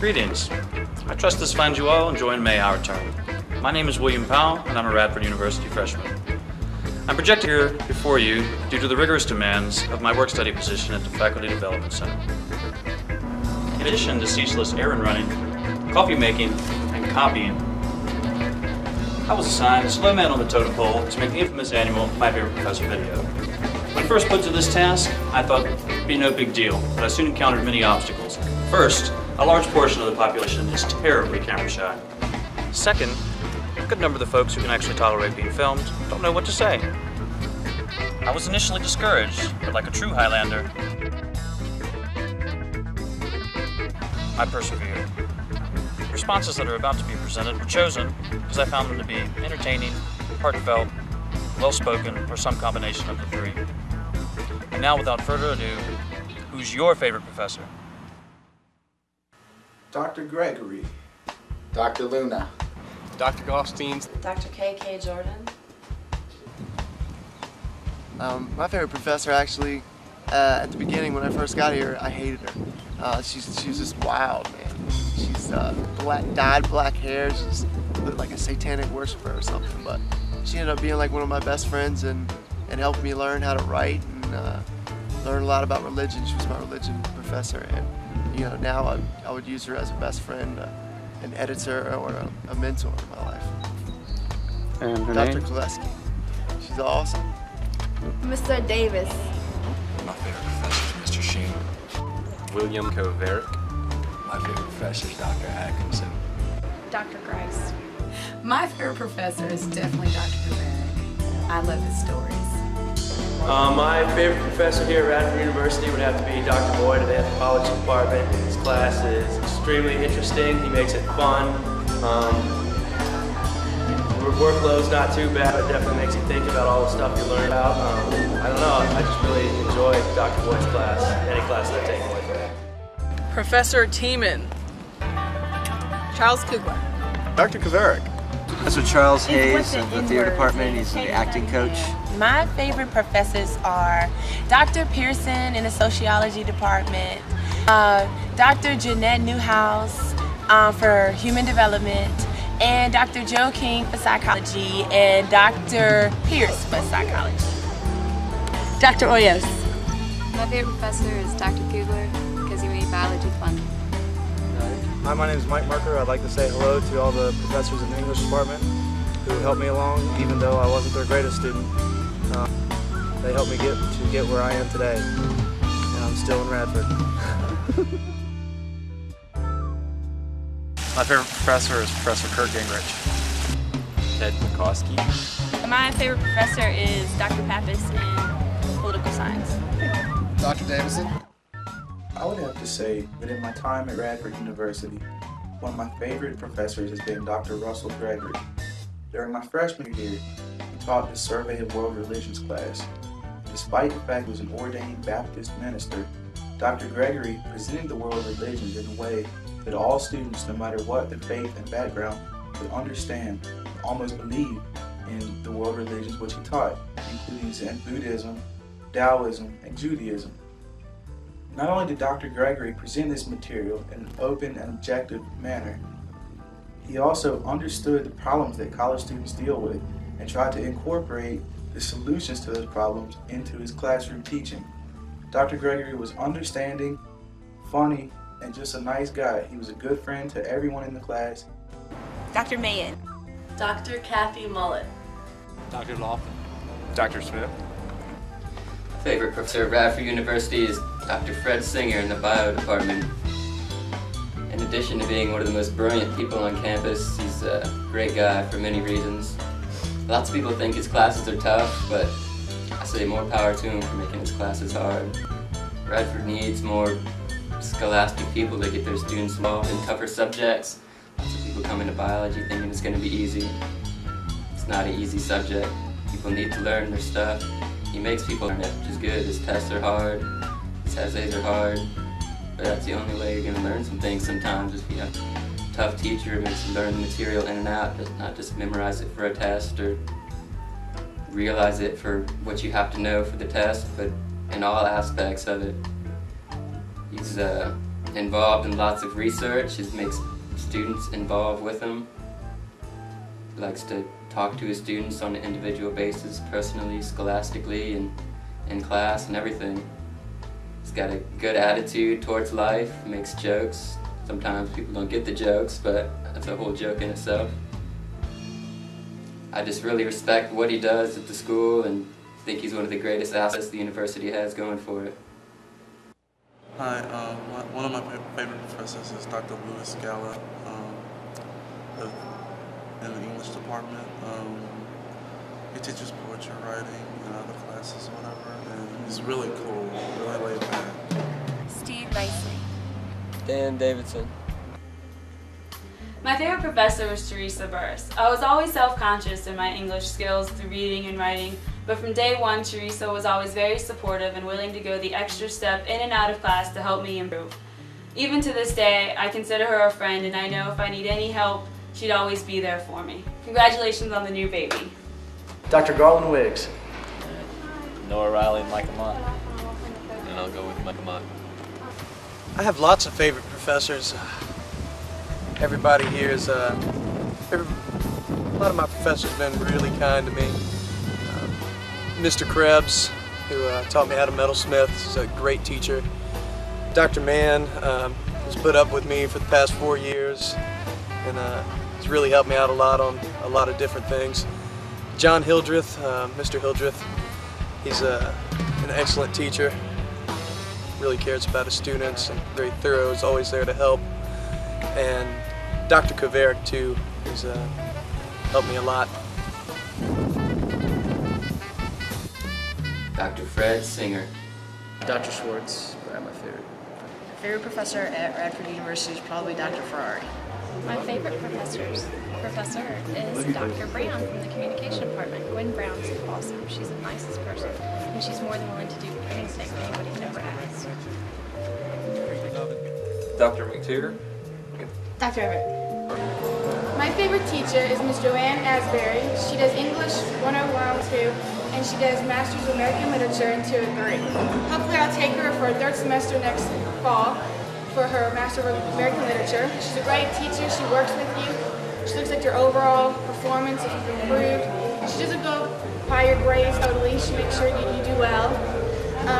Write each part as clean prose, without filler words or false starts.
Greetings. I trust this finds you all enjoying May our term. My name is William Powell, and I'm a Radford University freshman. I'm projected here before you due to the rigorous demands of my work-study position at the Faculty Development Center. In addition to ceaseless errand running, coffee making, and copying, I was assigned a slow man on the totem pole to make the infamous annual My Favorite Professor video. When first put to this task, I thought it'd be no big deal, but I soon encountered many obstacles. First, a large portion of the population is terribly camera shy. Second, a good number of the folks who can actually tolerate being filmed don't know what to say. I was initially discouraged, but like a true Highlander, I persevered. Responses that are about to be presented were chosen because I found them to be entertaining, heartfelt, well-spoken, or some combination of the three. And now, without further ado, who's your favorite professor? Dr. Gregory. Dr. Luna. Dr. Goldstein. Dr. K.K. Jordan. My favorite professor, actually, at the beginning when I first got here, I hated her. She was just wild, man. She's dyed black hair. She just looked like a satanic worshiper or something. But she ended up being like one of my best friends and helped me learn how to write and learn a lot about religion. She was my religion professor, and now I would use her as a best friend, an editor, or a mentor in my life. And her Dr. name? Koleski. She's awesome. Mr. Davis. My favorite professor is Mr. Sheen. William Koverick. My favorite professor is Dr. Atkinson. Dr. Grice. My favorite professor is definitely Dr. Koverick. I love his stories. My favorite professor here at Radford University would have to be Dr. Boyd of the Anthropology Department. His class is extremely interesting. He makes it fun. Workload's not too bad, but definitely makes you think about all the stuff you learn about. I don't know, I just really enjoy Dr. Boyd's class, any class that I take away from it. Professor Tiemann. Charles Kugler. Dr. Koverick. Professor Charles Hayes of the theater department. He's the acting coach. My favorite professors are Dr. Pearson in the sociology department, Dr. Jeanette Newhouse for human development, and Dr. Joe King for psychology, and Dr. Pierce for psychology. Dr. Oyos. My favorite professor is Dr. Kugler because he made biology fun. Hi, my name is Mike Merker. I'd like to say hello to all the professors in the English department who helped me along, even though I wasn't their greatest student. They helped me get where I am today, and I'm still in Radford. My favorite professor is Professor Kurt Gingrich. Ted McCoskey. My favorite professor is Dr. Pappas in political science. Dr. Davison. I would have to say that in my time at Radford University, one of my favorite professors has been Dr. Russell Gregory. During my freshman year, he taught the Survey of World Religions class. Despite the fact he was an ordained Baptist minister, Dr. Gregory presented the world of religions in a way that all students, no matter what their faith and background, would understand and almost believe in the world religions which he taught, including Zen Buddhism, Taoism, and Judaism. Not only did Dr. Gregory present this material in an open and objective manner, he also understood the problems that college students deal with and tried to incorporate the solutions to those problems into his classroom teaching. Dr. Gregory was understanding, funny, and just a nice guy. He was a good friend to everyone in the class. Dr. Mayen. Dr. Kathy Mullet. Dr. Laughlin. Dr. Smith. Favorite professor at Radford University is Dr. Fred Singer in the bio department. In addition to being one of the most brilliant people on campus, he's a great guy for many reasons. Lots of people think his classes are tough, but I say more power to him for making his classes hard. Radford needs more scholastic people to get their students involved in tougher subjects. Lots of people come into biology thinking it's going to be easy. It's not an easy subject. People need to learn their stuff. He makes people learn it, which is good. His tests are hard, his essays are hard, but that's the only way you're going to learn some things sometimes. If you have a tough teacher who makes you learn the material in and out, not just memorize it for a test or realize it for what you have to know for the test, but in all aspects of it. He's involved in lots of research. He makes students involved with him. He likes to talk to his students on an individual basis, personally, scholastically, and in class and everything. He's got a good attitude towards life, makes jokes. Sometimes people don't get the jokes, but that's a whole joke in itself. I just really respect what he does at the school and think he's one of the greatest assets the university has going for it. Hi, one of my favorite professors is Dr. Lewis Gala in the English department. He teaches poetry writing and other classes or whatever, and he's really cool, really laid back. Steve Nicely. Dan Davidson. My favorite professor was Teresa Burris. I was always self-conscious in my English skills through reading and writing, but from day one, Teresa was always very supportive and willing to go the extra step in and out of class to help me improve. Even to this day, I consider her a friend, and I know if I need any help, she'd always be there for me. Congratulations on the new baby. Dr. Garland Wiggs. Noah Riley and Micah Mott. And I'll go with Micah Mott. I have lots of favorite professors. Everybody here is, a lot of my professors have been really kind to me. Mr. Krebs, who taught me how to metalsmith, is a great teacher. Dr. Mann has put up with me for the past 4 years, and has really helped me out a lot on a lot of different things. John Hildreth, Mr. Hildreth, he's an excellent teacher. Really cares about his students and very thorough, is always there to help. And Dr. Koverick too, who's helped me a lot. Dr. Fred Singer. Dr. Schwartz, probably my favorite. My favorite professor at Radford University is probably Dr. Ferrari. My favorite professor is Dr. Brown from the communication department. Gwen Brown's awesome. She's the nicest person, and she's more than willing to do anything anybody can ever ask. Dr. McTutor. Dr. Everett. My favorite teacher is Ms. Joanne Asbury. She does English 101 2, and she does Masters of American Literature in 2 and 3. Hopefully I'll take her for a 3rd semester next fall for her Master of American Literature. She's a great teacher. She works with you. She looks at your overall performance, if you've improved. She doesn't go by your grades totally. She makes sure you do well.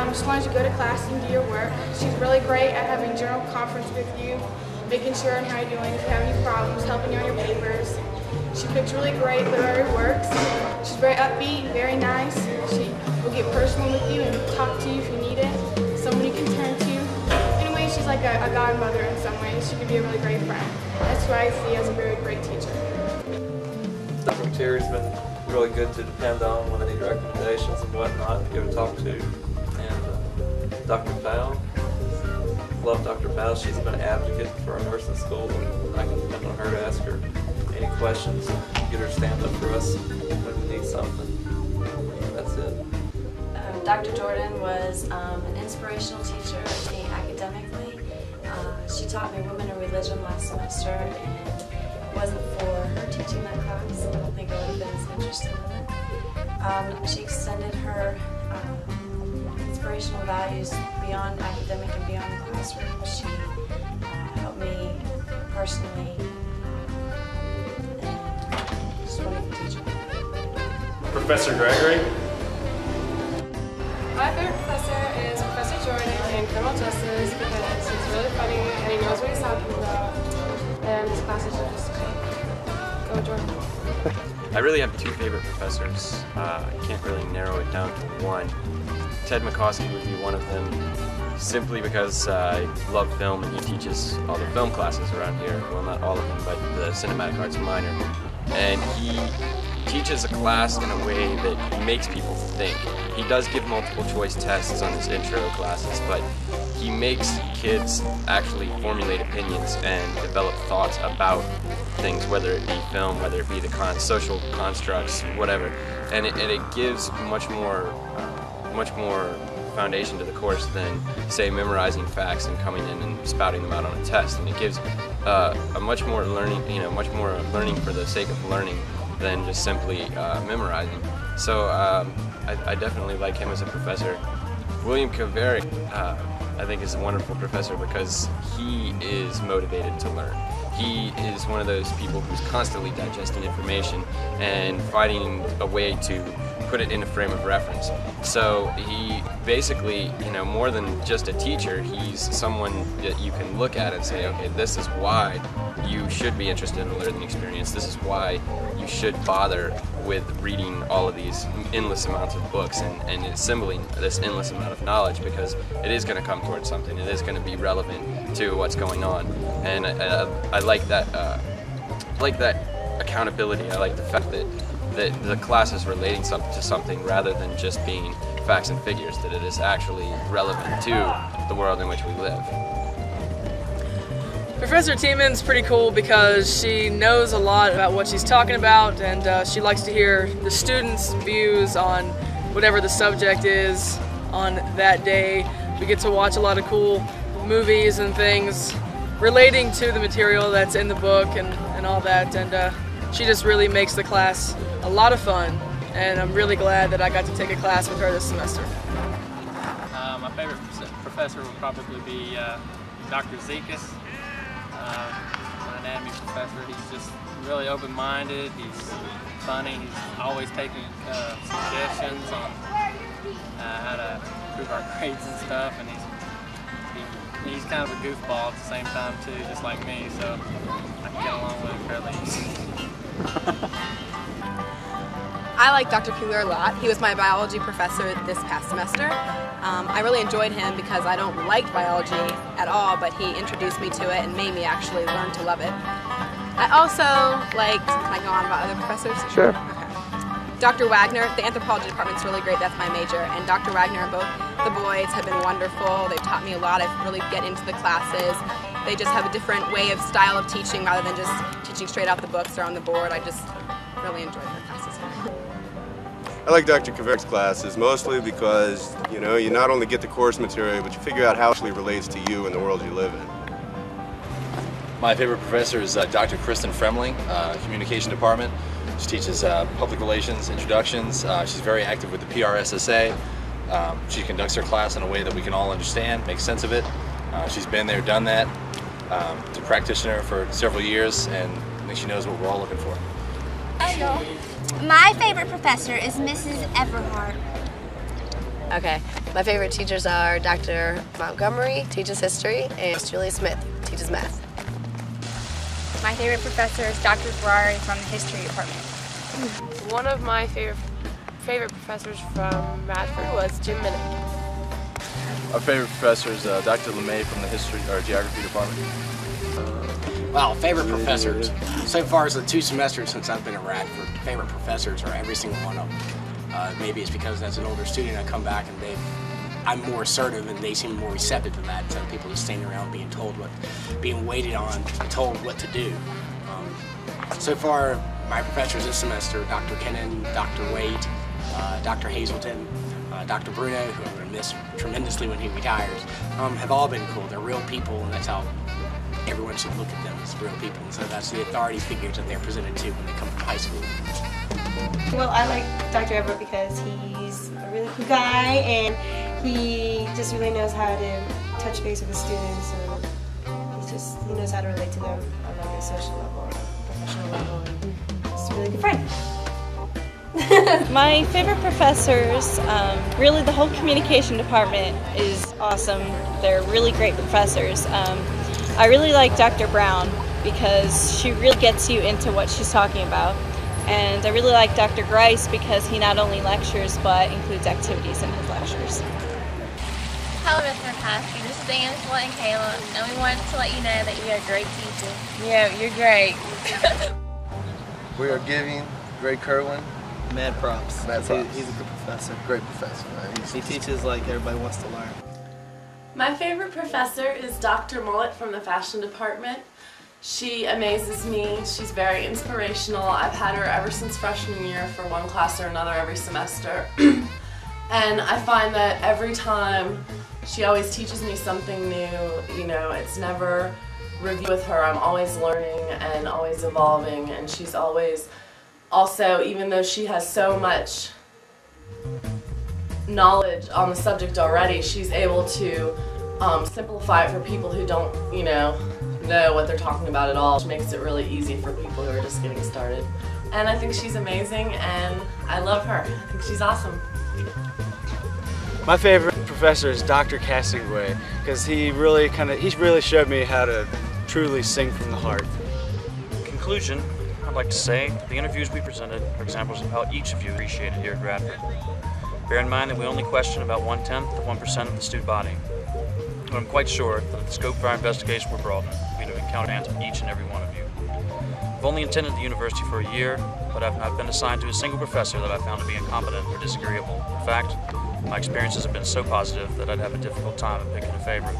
Just wants you to go to class and do your work. She's really great at having general conference with you, making sure on how you're doing, if you have any problems, helping you on your papers. She picks really great literary works. She's very upbeat and very nice. She will get personal with you and talk to you if you need it. Someone you can turn to. Anyway, she's like a godmother in some ways. She could be a really great friend. That's why I see as a very great teacher. Dr. McTier's been really good to depend on when I need recommendations and whatnot to go talk to. And Dr. Powell. Love Dr. Powell. She's been an advocate for our nursing school, and I can depend on her to ask her any questions, get her to stand up for us when we need something. That's it. Dr. Jordan was an inspirational teacher to me academically. She taught me Women in Religion last semester, and if it wasn't for her teaching that class, I don't think I would have been as interested in it. She extended her inspirational values beyond academic and beyond the classroom. She helped me personally, and just a wonderful teacher. Professor Gregory. My favorite professor is Professor Jordan in criminal justice because he's really funny and he knows what he's talking about, and his classes are just great. Go Jordan. I really have 2 favorite professors. I can't really narrow it down to one. Ted McCoskey would be one of them, simply because I love film and he teaches all the film classes around here. Well, not all of them, but the cinematic arts minor. And he teaches a class in a way that makes people think. He does give multiple choice tests on his intro classes, but he makes kids actually formulate opinions and develop thoughts about things, whether it be film, whether it be the social constructs, whatever. And it gives much more foundation to the course than, say, memorizing facts and coming in and spouting them out on a test. And it gives a much more learning, much more learning for the sake of learning than just simply memorizing. So I definitely like him as a professor. William Koverick, I think is a wonderful professor because he is motivated to learn. He is one of those people who's constantly digesting information and finding a way to put it in a frame of reference. So he basically, more than just a teacher, he's someone that you can look at and say, okay, this is why you should be interested in the learning experience. This is why you should bother with reading all of these endless amounts of books and assembling this endless amount of knowledge, because it is going to come towards something. It is going to be relevant to what's going on. And I like that. Accountability. I like the fact that the class is relating to something rather than just being facts and figures, that it is actually relevant to the world in which we live. Professor Tieman's pretty cool because she knows a lot about what she's talking about, and she likes to hear the students' views on whatever the subject is on that day. We get to watch a lot of cool movies and things relating to the material that's in the book and all that, and she just really makes the class a lot of fun, and I'm really glad that I got to take a class with her this semester. My favorite professor would probably be Dr. Zekas, my anatomy professor. He's just really open-minded, he's funny, he's always taking suggestions on how to improve our grades and stuff, and he's kind of a goofball at the same time too, just like me, so I can get along with him fairly easy. I like Dr. Kugler a lot. He was my biology professor this past semester. I really enjoyed him because I don't like biology at all, but he introduced me to it and made me actually learn to love it. I also liked, can I go on about other professors? Sure. Okay. Dr. Wagner, the anthropology department's really great, that's my major, and Dr. Wagner and both the boys have been wonderful. They've taught me a lot. I really get into the classes. They just have a different way of style of teaching rather than just teaching straight out the books or on the board. I just really enjoy their classes. I like Dr. Kverk's classes mostly because, you not only get the course material, but you figure out how it actually relates to you and the world you live in. My favorite professor is Dr. Kristen Fremling, Communication Department. She teaches public relations, introductions. She's very active with the PRSSA. She conducts her class in a way that we can all understand, make sense of it. She's been there, done that. She's a practitioner for several years, and I think she knows what we're all looking for. My favorite professor is Mrs. Everhart. Okay, my favorite teachers are Dr. Montgomery, teaches history, and Julie Smith, teaches math. My favorite professor is Dr. Ferrari from the history department. One of my favorite professors from Radford was Jim Minnick. Our favorite professor is Dr. LeMay from the history or geography department. Well, favorite professors. So far as the 2 semesters since I've been at Radford, favorite professors are every single one of them. Maybe it's because as an older student I come back and I'm more assertive and they seem more receptive to that instead of people just standing around being waited on, told what to do. So far, my professors this semester, Dr. Kennan, Dr. Waite, Dr. Hazelton, Dr. Bruno, who I'm going to miss tremendously when he retires, have all been cool. They're real people, and that's how everyone should look at them as real people. And so that's the authority figures that they're presented to when they come from high school. Well, I like Dr. Everett because he's a really cool guy, and he just really knows how to touch base with the students, and he knows how to relate to them on like a social level or a professional level, and he's a really good friend. My favorite professors, really the whole communication department is awesome. They're really great professors. I really like Dr. Brown because she really gets you into what she's talking about. And I really like Dr. Grice because he not only lectures but includes activities in his lectures. Hello, Mr. McCaskey. This is Angela and Kayla, and we wanted to let you know that you're a great teacher. Yeah, you're great. We are giving Greg Kerwin mad props. Mad props. He's a good professor. Great professor, man. He teaches like everybody wants to learn. My favorite professor is Dr. Mullet from the fashion department. She amazes me. She's very inspirational. I've had her ever since freshman year for one class or another every semester. And I find that every time she always teaches me something new. It's never review with her. I'm always learning and always evolving, and she's always also, even though she has so much knowledge on the subject already, she's able to simplify it for people who don't, know what they're talking about at all. It makes it really easy for people who are just getting started. And I think she's amazing, and I love her. I think she's awesome. My favorite professor is Dr. Castingway, because he really showed me how to truly sing from the heart. In conclusion, I'd like to say the interviews we presented are examples of how each of you appreciated here at Radford. Bear in mind that we only question about 1/10 of 1% of the student body. But I'm quite sure that if the scope of our investigation were broadened, we'd have encountered each and every one of you. I've only attended the university for a year, but I've not been assigned to a single professor that I found to be incompetent or disagreeable. In fact, my experiences have been so positive that I'd have a difficult time in picking a favorite.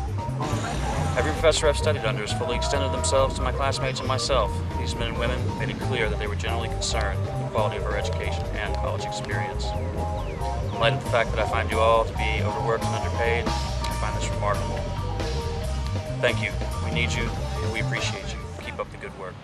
Every professor I've studied under has fully extended themselves to my classmates and myself. These men and women made it clear that they were generally concerned with the quality of our education and college experience. In light of the fact that I find you all to be overworked and underpaid, I find this remarkable. Thank you. We need you, and we appreciate you. Keep up the good work.